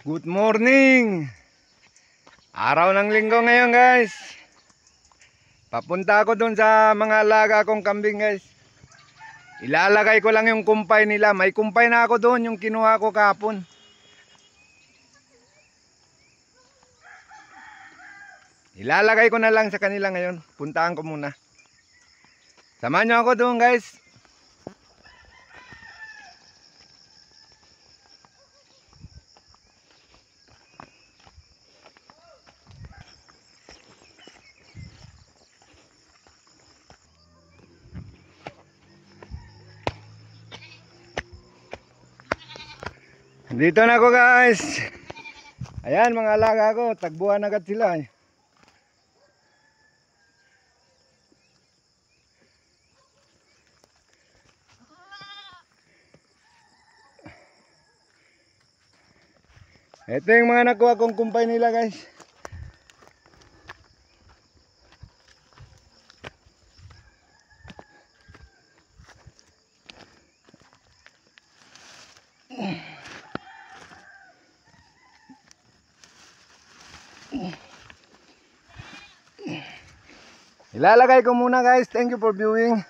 Good morning! Araw ng linggo ngayon guys. Papunta ako dun sa mga alaga kong kambing guys. Ilalagay ko lang yung kumpay nila. May kumpay na ako dun, yung kinuha ko kahapon. Ilalagay ko na lang sa kanila ngayon. Puntaan ko muna. Samahan nyo ako dun guys. Dito na ako guys. Ayan mga alaga ko, tagbuhan agad sila. Ito yung mga nakuha kong kumpay nila guys. Ilalagay ko muna guys. Thank you for viewing.